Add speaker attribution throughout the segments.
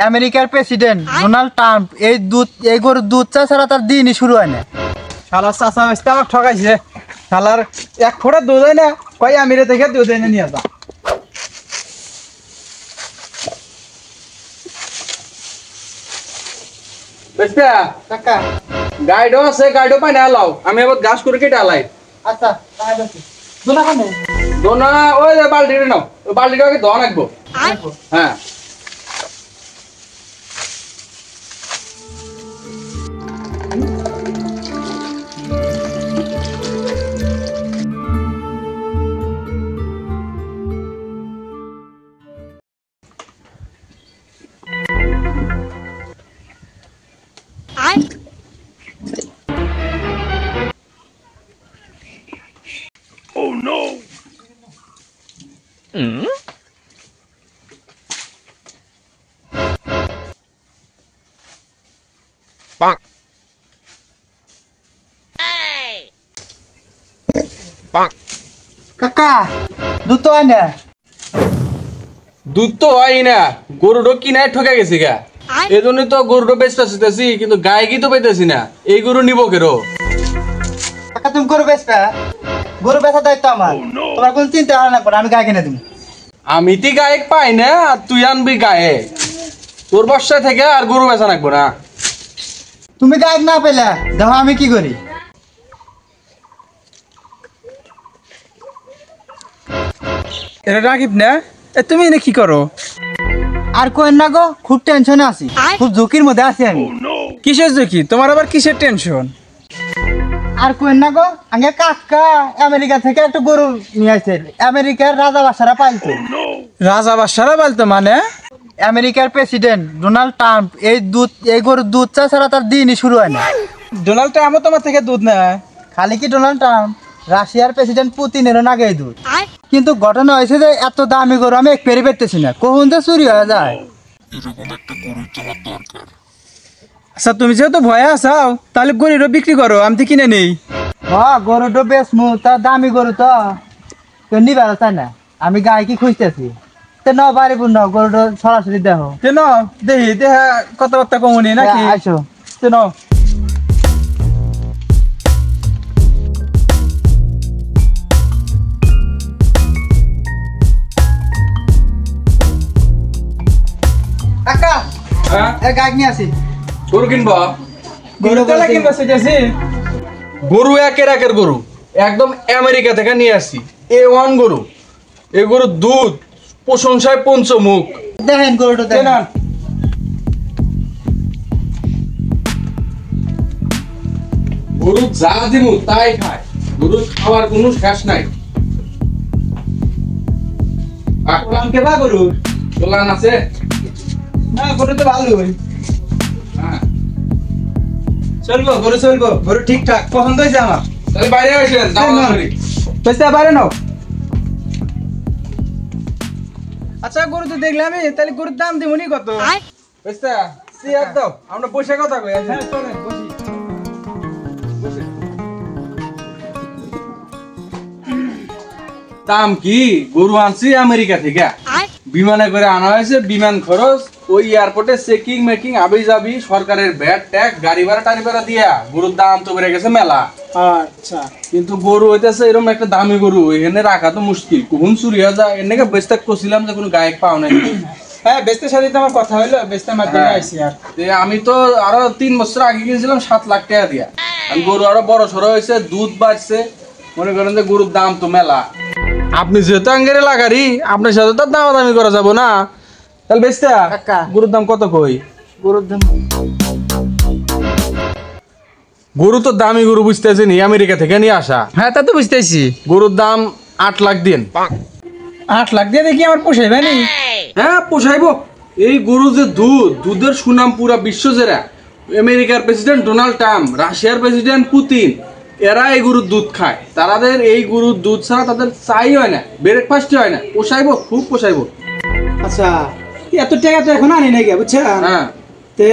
Speaker 1: আমেরিকার president Donald Trump এই গরুর দুধ চা ছাড়া তার দিনই শুরু হয় না।
Speaker 2: শালার চাচা মেসতে আমাকে ঠকাইছে। শালার এক ফোঁটা দুধ হয় না, কয় আমিরে থেকে দুধ এনে নিয়ে যা। বেসপা
Speaker 1: কাকা
Speaker 2: গাইডও আছে, গাইডও পাই না লাও, আমি আবার গাছ করে কেটে আলাই।
Speaker 1: আচ্ছা তাই বলছি দোনা খানে
Speaker 2: দোনা ওই যে বালতিটা নাও, ওই বালতিটা আগে ধোয়া রাখবো। হ্যাঁ
Speaker 1: কাকা দুধ তো হয় না।
Speaker 2: দুধ তো হয় না, গরুটা কিনায় ঠকে গেছি গা, এই জন্যই তো গরুটা বেচতেছি, কিন্তু গায়ে কি তো পাইতেছি না। এই গরু নিব কেরো?
Speaker 1: কাকা তুমি গরু বেচবা, গরু বেচার দায়িত্ব আমার। তোমার কোন চিন্তা হয় না, আমি গায়ে কিনে দিব।
Speaker 2: আমি তো গায়ে পাই না, আর তুই আনবি গায়ে, তোর বর্ষায় থেকে আর গরু বেচা রাখবো না।
Speaker 1: তুমি গায়ে না পেলে দেখো আমি কি করি।
Speaker 2: এটা রাখিব না, তুমি এনে কি করো?
Speaker 1: আর কোয়েন না গো, খুব টেনশনে আছি, খুব ঝুঁকির মধ্যে আছি আমি।
Speaker 2: কিসের ঝুঁকি? তোমার আবার কিসের টেনশন?
Speaker 1: আর কোয়েন না গো, আগে কাকা আমেরিকা থেকে একটা গরু নিয়ে আসছে, আমেরিকার রাজা বাসারা পাইছে।
Speaker 2: রাজা বাদশারা বলতো মানে?
Speaker 1: আমেরিকার প্রেসিডেন্ট ডোনাল্ড ট্রাম্প এই গরুর দুধ চা ছাড়া তার দিনই শুরু হয় না।
Speaker 2: ডোনাল্ড ট্রাম্পও তোমার থেকে দুধ নেয়?
Speaker 1: খালি কি ডোনাল্ড ট্রাম্প, রাশিয়ার প্রেসিডেন্ট পুতিনেরও নাগে দুধ। কিন্তু ঘটনা হয়েছে যে এত দামি গরু আমি এক পেরে পেতেছি না, কখন যে চুরি হয়ে যায়।
Speaker 2: আচ্ছা তুমি যেহেতু ভয়ে আসাও, তাহলে গরুটা বিক্রি করো, আমি তো কিনে নেই।
Speaker 1: হ্যাঁ গরুটা বেচমু, তা দামি গরু তো কেউ নিবার চাই না, আমি গায়ে কি খুঁজতেছি। তো ন বাড়ি বুন গরুটা সরাসরি দেখো।
Speaker 2: কেন দেখি দেখা কথাবার্তা কমনি নাকি?
Speaker 1: আসো
Speaker 2: কেন
Speaker 1: কাকা গায়ে নিয়ে আসি।
Speaker 2: গরু কিনবো?
Speaker 1: গরু
Speaker 2: কিনবো সেটাছি। গরু একের গরু একদম আমেরিকা থেকে নিয়ে আসি, A1 গরু। এই গরুর দুধ প্রশংসায় পঞ্চমুখ।
Speaker 1: দেখেন গরুটা দেখেন।
Speaker 2: গরু যা দিমু তাই খায়, গরু খাওয়ার কোনো শেষ নাই।
Speaker 1: কেবা গরু
Speaker 2: দোলান আছে
Speaker 1: না, গরু তো ভালোই।
Speaker 2: হ্যাঁ
Speaker 1: চলবো গরু, চলবো গরু ঠিকঠাক পছন্দ হয়েছে আমার।
Speaker 2: তাহলে বাইরে আসেন, দাম করি।
Speaker 1: পয়সা বাইরে নাও।
Speaker 2: আচ্ছা গরু তো দেখলাম, তাহলে গরুর দাম দিমুনি কত? বুঝতে চেয়ার দাও, আমরা বসে কথা কই। হ্যাঁ চলেন বসি। দাম কি? গরু আনছি আমেরিকা থেকে, বিমানে করে আনা হয়েছে, বিমান খরচ, ওই এয়ারপোর্টে চেকিং মেকিং আবি যাবি, সরকারের ভ্যাট ট্যাক্স, গাড়ি ভাড়া টাড়ি ভাড়া দিয়া গরুর দাম তো বেড়ে গেছে মেলা।
Speaker 1: আচ্ছা
Speaker 2: কিন্তু গরু হইতেছে এরকম একটা দামি গরু, এখানে রাখা তো মুশকিল, কখন চুরি হয়ে যায়। এর নাকি বেচতে করছিলাম যে কোনো গায়ক পাও নাই।
Speaker 1: হ্যাঁ বেচতে সাথে তো আমার কথা হইলো, বেচতে মাধ্যমে আইছি। আর
Speaker 2: আমি তো আরো 3 বছর আগে কিনেছিলাম 7 লাখ টাকা দিয়া। আমি গরু আরো বড় সড়ো হয়েছে, দুধ বাড়ছে, মনে করেন যে গরুর দাম তো মেলা। আপনি যেহেতু আঙ্গেরে লাগারি, আপনার সাথে তো দামাদামি করা যাবো না। তাহলে বেচতে গরুর দাম কত কই?
Speaker 1: গরুর দাম
Speaker 2: গরু তো দামি গরু, বুঝতেছি নি, আমেরিকা থেকে নিয়ে আসা।
Speaker 1: হ্যাঁ তা তো বুঝতেছি।
Speaker 2: গরুর দাম 8 লাখ দিন।
Speaker 1: 8 লাখ দিয়ে দেখি আমার পোষাইবে নি?
Speaker 2: হ্যাঁ পোষাইবো। এই গরু যে দুধের সুনাম পুরা বিশ্ব জেরা। আমেরিকার প্রেসিডেন্ট ডোনাল্ড ট্রাম্প, রাশিয়ার প্রেসিডেন্ট পুতিন, এরা এই গরুর দুধ খায়। তাদের এই গরুর দুধ ছাড়া তাদের চাই হয় না, ব্রেকফাস্টই হয় না। পোষাইবো, খুব পোষাইবো।
Speaker 1: আচ্ছা এত টাকা তো এখন আনি নাই বুঝছেন?
Speaker 2: হ্যাঁ
Speaker 1: তে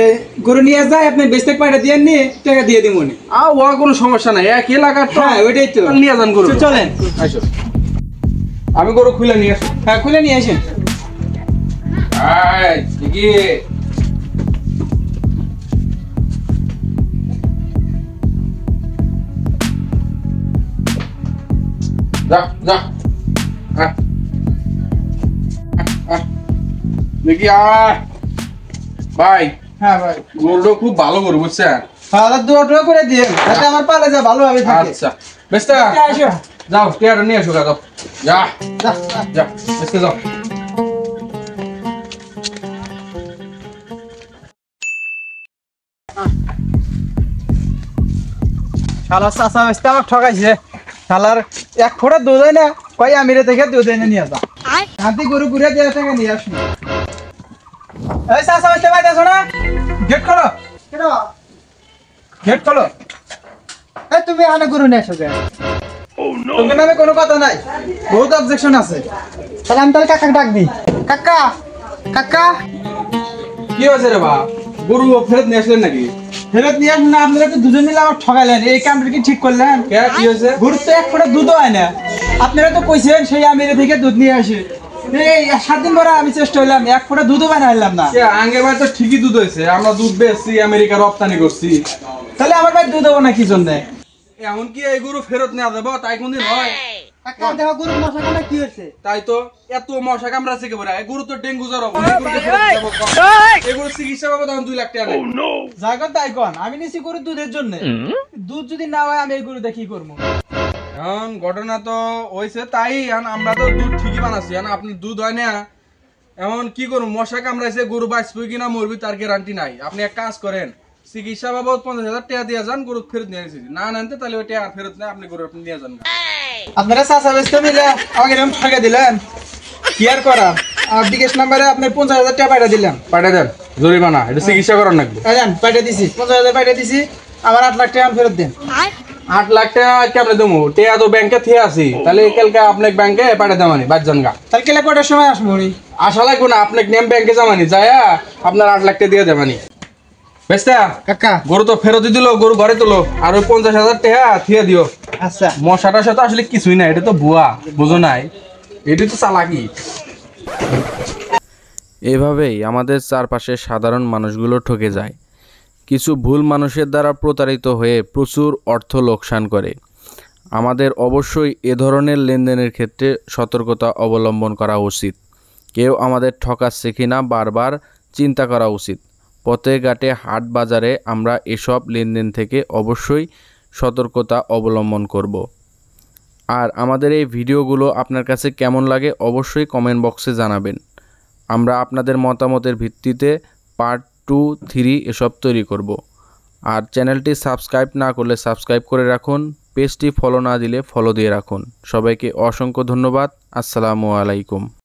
Speaker 1: গরু নিয়ে যায়, আপনি বেচতে পারে দিয়ে নি, টাকা দিয়ে দিমুনি।
Speaker 2: ও কোনো সমস্যা নাই, এক এলাকার তো।
Speaker 1: হ্যাঁ ওইটাই তো,
Speaker 2: নিয়ে যান গরু।
Speaker 1: চলেন
Speaker 2: আসো, আমি গরু খুলে নিয়ে আসি।
Speaker 1: হ্যাঁ খুলে নিয়ে আসেন।
Speaker 2: কি যা যা আয়, আয়। দেখি আয় ভাই,
Speaker 1: হ্যাঁ ভাই,
Speaker 2: গরুটা খুব ভালো গরু বুঝছেন।
Speaker 1: তাহলে দুটো করে দিয়ে যাতে আমার পালে যা ভালোভাবে থাকে।
Speaker 2: আচ্ছা বেস্তা
Speaker 1: আসো,
Speaker 2: যাও, টিয়াটা নিয়ে আসো, যাও যা
Speaker 1: যা,
Speaker 2: যা বেস্তা যাও।
Speaker 1: শালার চাচা মেসতে আমাকে ঠকাইছে। শালার এক ফোঁটা দুধ হয় না, কই আমিরে থেকে দুধ এনে নিয়ে যা। শান্তি গরু ঘুরে দিয়ে টাকা নিয়ে আসুন। এই চাচা মেসতে বাইরে আছো না? গেট খোলো, গেট খোলো। এই তুমি এখানে গরু নিয়ে আসো কেন? তোমার নামে কোনো কথা নাই, বহুত অবজেকশন আছে। তাহলে আমি তাহলে কাকাকে ডাক দিই। কাকা, কাকা,
Speaker 2: কি হয়েছে রে বা, গরু ফেরত নিয়ে আসলেন নাকি?
Speaker 1: ফেরত নিয়ে আসুন না, আপনারা তো দুজন মিলে আমার ঠকাইলেন। এই কামটা কি ঠিক করলেন?
Speaker 2: কে, কি হয়েছে?
Speaker 1: গরুর তো এক ফোঁটা দুধও হয় না। আপনারা তো কইছেন সেই আমিরে থেকে দুধ নিয়ে আসে। এই 7 দিন পরে আমি চেষ্টা করলাম, এক ফোঁটা দুধও বানাইলাম না।
Speaker 2: কে, আগের বার তো ঠিকই দুধ হয়েছে, আমরা দুধ বেচছি, আমেরিকা রপ্তানি করছি।
Speaker 1: তাহলে আমার ভাই দুধ হবো না কি জন্য?
Speaker 2: এমন কি এই গরু ফেরত নেওয়া যাবো? তাই কোনদিন হয়?
Speaker 1: কাকা দেখো গরুর মশা কামড়া কি হয়েছে?
Speaker 2: তাই তো, এত মশা কামড়াচ্ছে কে বলে? এই গরু তো ডেঙ্গু জ্বর হবে, এই গরু চিকিৎসা পাবো তখন 2 লাখ টাকা নেই।
Speaker 1: জায়গা তাই কন, আমি নিছি গরুর দুধের জন্য। দুধ যদি না হয় আমি এই গরু দেখি করবো।
Speaker 2: এখন ঘটনা তো হয়েছে তাই, এখন আমরা তো দুধ ঠিকই বানাচ্ছি, এখন আপনি দুধ হয় না, এমন কি করুন? মশা কামড়াইছে, গরু বাঁচবে কিনা মরবি তার গ্যারান্টি নাই। আপনি এক কাজ করেন, চিকিৎসা বাবদ 50,000 টাকা দিয়ে যান, গরু ফেরত নিয়ে এসেছি। না আনতে তাহলে ওই টাকা ফেরত নেয়, আপনি গরু আপনি নিয়ে যান না।
Speaker 1: আপনারা চাচা বেচতে মিলে আমাকে এরকম ঠকে দিলেন, কি আর করা? আর বিকাশ নাম্বারে আপনার 50,000 টাকা পাঠিয়ে দিলাম।
Speaker 2: পাঠিয়ে দেন, জরিমানা, এটা চিকিৎসা করার লাগবে।
Speaker 1: পাঠিয়ে দিছি, 50,000 পাঠিয়ে দিছি। আমার 8 লাখ টাকা ফেরত দেন।
Speaker 2: 8 লাখ টাকা কেমনে দেবো? টাকা তো ব্যাংকে থিয়ে আছি, তাহলে কালকে আপনাকে ব্যাংকে পাঠিয়ে দেবানি, বাদ যান গা।
Speaker 1: তাহলে কেলা কটার সময় আসবো?
Speaker 2: আশা লাগবে না, আপনাকে নেম ব্যাংকে যাবানি, যায় আপনার 8 লাখ টাকা দিয়ে দেবানি। বেস্তা
Speaker 1: কাকা,
Speaker 2: গরু তো ফেরত দিল, গরু ঘরে তোলো, আর ওই 50,000 টাকা থিয়ে দিও।
Speaker 1: আচ্ছা।
Speaker 2: মশাটার সাথে আসলে কিছুই না, এটা তো ভুয়া, বুঝো নাই? এটি তো চালাকি।
Speaker 3: এভাবেই আমাদের চারপাশের সাধারণ মানুষগুলো ঠকে যায়, কিছু ভুল মানুষের দ্বারা প্রতারিত হয়ে প্রচুর অর্থ লোকসান করে। আমাদের অবশ্যই এ ধরনের লেনদেনের ক্ষেত্রে সতর্কতা অবলম্বন করা উচিত। কেউ আমাদের ঠকাচ্ছে কিনা বারবার চিন্তা করা উচিত। পথে ঘাটে হাট বাজারে আমরা এসব লেনদেন থেকে অবশ্যই সতর্কতা অবলম্বন করব। আর আমাদের এই ভিডিওগুলো আপনার কাছে কেমন লাগে অবশ্যই কমেন্ট বক্সে জানাবেন। আমরা আপনাদের মতামতের ভিত্তিতে পার্ট 2, 3 এসব তৈরি করব। আর চ্যানেলটি সাবস্ক্রাইব না করলে সাবস্ক্রাইব করে রাখুন, পেজটি ফলো না দিলে ফলো দিয়ে রাখুন। সবাইকে অসংখ্য ধন্যবাদ। আসসালামু আলাইকুম।